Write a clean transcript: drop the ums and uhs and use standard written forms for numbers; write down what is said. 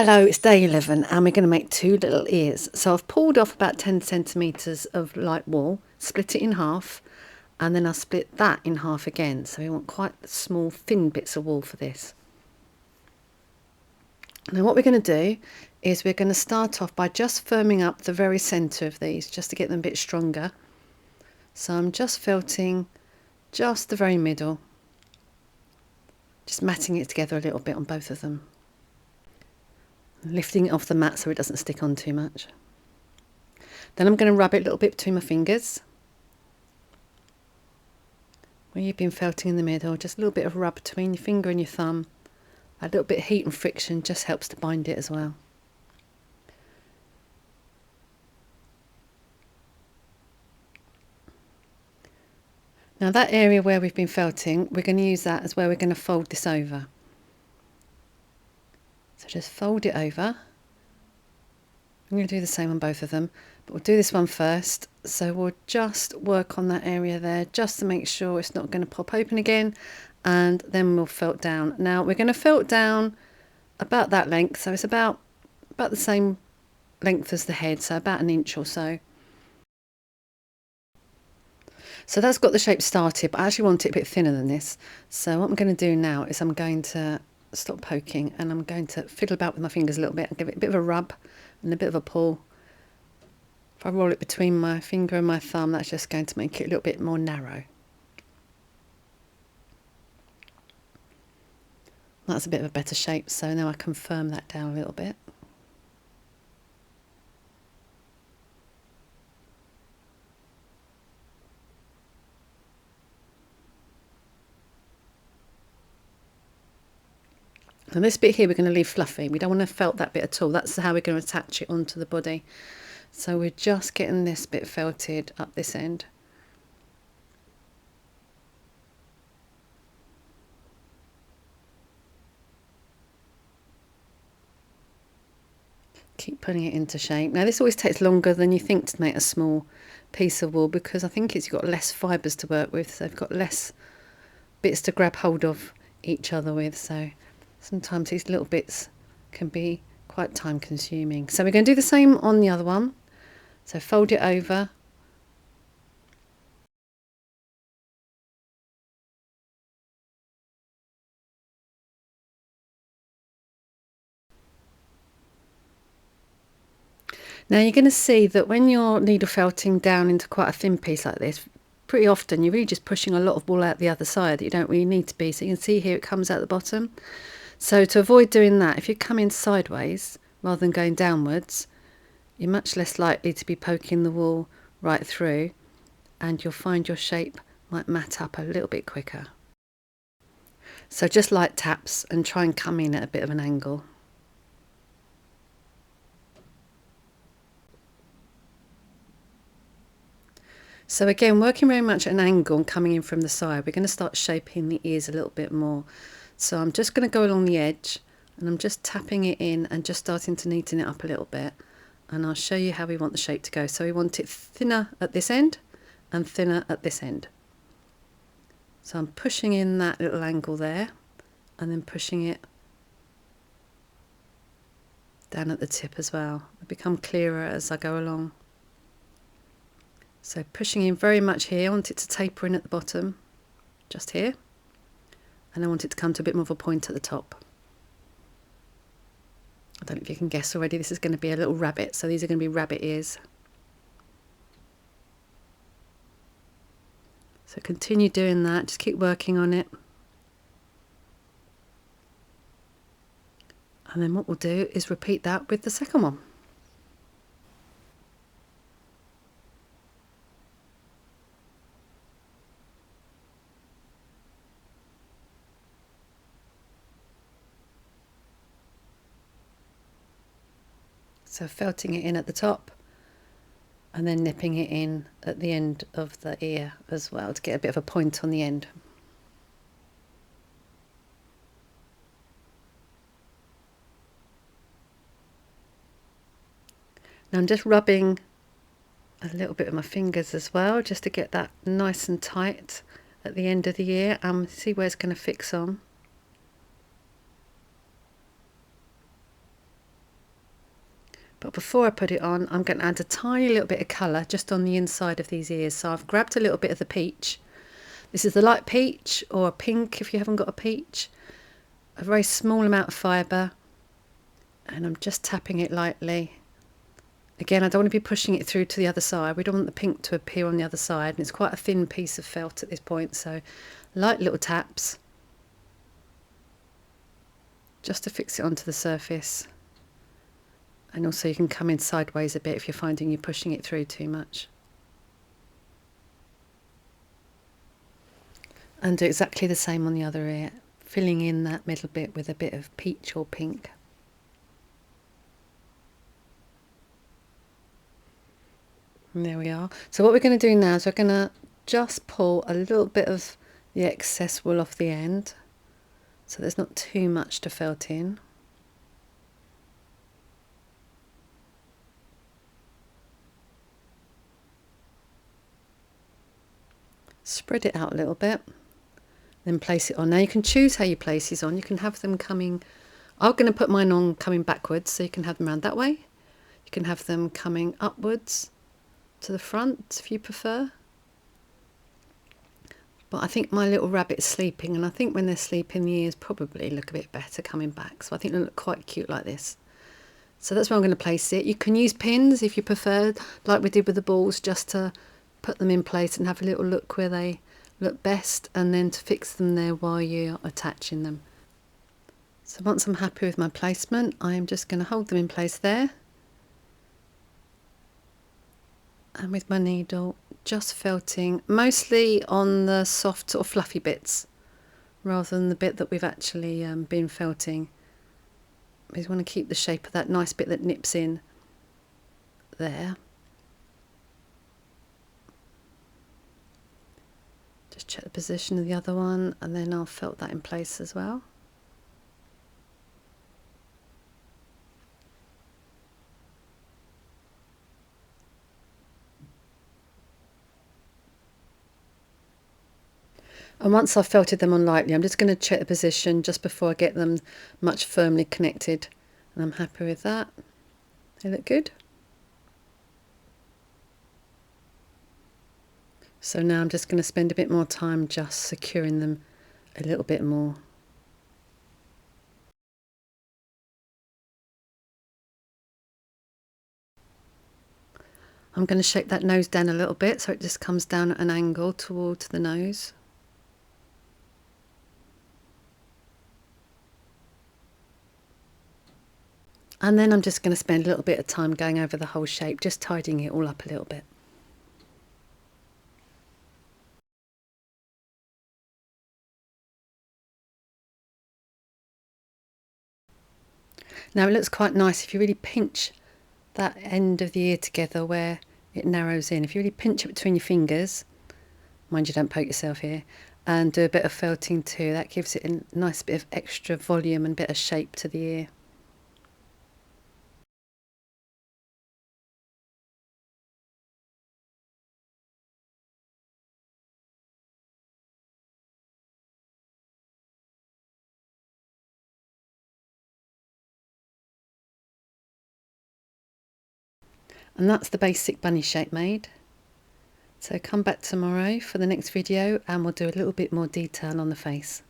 Hello, it's day 11 and we're going to make two little ears. So I've pulled off about 10 centimetres of light wool, split it in half, and then I'll split that in half again. So we want quite small thin bits of wool for this. Now what we're going to do is we're going to start off by just firming up the very centre of these just to get them a bit stronger. So I'm just felting just the very middle, just matting it together a little bit on both of them. Lifting it off the mat so it doesn't stick on too much. Then I'm going to rub it a little bit between my fingers. Where you've been felting in the middle, just a little bit of rub between your finger and your thumb. A little bit of heat and friction just helps to bind it as well. Now that area where we've been felting, we're going to use that as where we're going to fold this over. So just fold it over. I'm going to do the same on both of them, but we'll do this one first. So we'll just work on that area there just to make sure it's not going to pop open again, and then we'll felt down. Now we're going to felt down about that length, so it's about the same length as the head, so about an inch or so. So that's got the shape started, but I actually want it a bit thinner than this. So what I'm going to do now is I'm going to stop poking and I'm going to fiddle about with my fingers a little bit and give it a bit of a rub and a bit of a pull. If I roll it between my finger and my thumb, that's just going to make it a little bit more narrow. That's a bit of a better shape, so now I can firm that down a little bit. And this bit here we're going to leave fluffy. We don't want to felt that bit at all. That's how we're going to attach it onto the body. So we're just getting this bit felted up this end. Keep putting it into shape. Now this always takes longer than you think to make a small piece of wool, because I think you've got less fibres to work with, so you've got less bits to grab hold of each other with. So sometimes these little bits can be quite time consuming. So we're going to do the same on the other one. So fold it over. Now you're going to see that when you're needle felting down into quite a thin piece like this, pretty often you're really just pushing a lot of wool out the other side that you don't really need to be. So you can see here it comes out the bottom. So to avoid doing that, if you come in sideways rather than going downwards, you're much less likely to be poking the wool right through, and you'll find your shape might mat up a little bit quicker. So just light taps and try and come in at a bit of an angle. So again, working very much at an angle and coming in from the side, we're going to start shaping the ears a little bit more. So I'm just going to go along the edge and I'm just tapping it in and just starting to neaten it up a little bit. And I'll show you how we want the shape to go. So we want it thinner at this end and thinner at this end. So I'm pushing in that little angle there and then pushing it down at the tip as well. It'll become clearer as I go along. So pushing in very much here, I want it to taper in at the bottom, just here, and I want it to come to a bit more of a point at the top. I don't know if you can guess already, this is going to be a little rabbit, so these are going to be rabbit ears. So continue doing that, just keep working on it. And then what we'll do is repeat that with the second one. So felting it in at the top and then nipping it in at the end of the ear as well to get a bit of a point on the end. Now I'm just rubbing a little bit with my fingers as well, just to get that nice and tight at the end of the ear and see where it's going to fix on. But before I put it on, I'm going to add a tiny little bit of colour just on the inside of these ears. So I've grabbed a little bit of the peach. This is the light peach, or a pink if you haven't got a peach. A very small amount of fibre, and I'm just tapping it lightly. Again, I don't want to be pushing it through to the other side. We don't want the pink to appear on the other side, and it's quite a thin piece of felt at this point, so light little taps just to fix it onto the surface. And also you can come in sideways a bit if you're finding you're pushing it through too much. And do exactly the same on the other ear, filling in that middle bit with a bit of peach or pink. And there we are. So what we're going to do now is we're going to just pull a little bit of the excess wool off the end, so there's not too much to felt in. Spread it out a little bit, then place it on. Now you can choose how you place these on. You can have them coming, I'm going to put mine on coming backwards, so you can have them around that way. You can have them coming upwards to the front if you prefer. But I think my little rabbit is sleeping, and I think when they're sleeping the ears probably look a bit better coming back. So I think they look quite cute like this. So that's where I'm going to place it. You can use pins if you prefer, like we did with the balls, just to put them in place and have a little look where they look best, and then to fix them there while you're attaching them. So once I'm happy with my placement, I am just going to hold them in place there, and with my needle just felting mostly on the soft or fluffy bits rather than the bit that we've actually been felting. We want to keep the shape of that nice bit that nips in there. Just check the position of the other one, and then I'll felt that in place as well. And once I've felted them on lightly, I'm just going to check the position just before I get them much firmly connected. And I'm happy with that. They look good. So now I'm just going to spend a bit more time just securing them a little bit more. I'm going to shape that nose down a little bit so it just comes down at an angle towards the nose. And then I'm just going to spend a little bit of time going over the whole shape, just tidying it all up a little bit. Now it looks quite nice if you really pinch that end of the ear together where it narrows in. If you really pinch it between your fingers, mind you don't poke yourself here, and do a bit of felting too, that gives it a nice bit of extra volume and bit of shape to the ear. And that's the basic bunny shape made. So come back tomorrow for the next video and we'll do a little bit more detail on the face.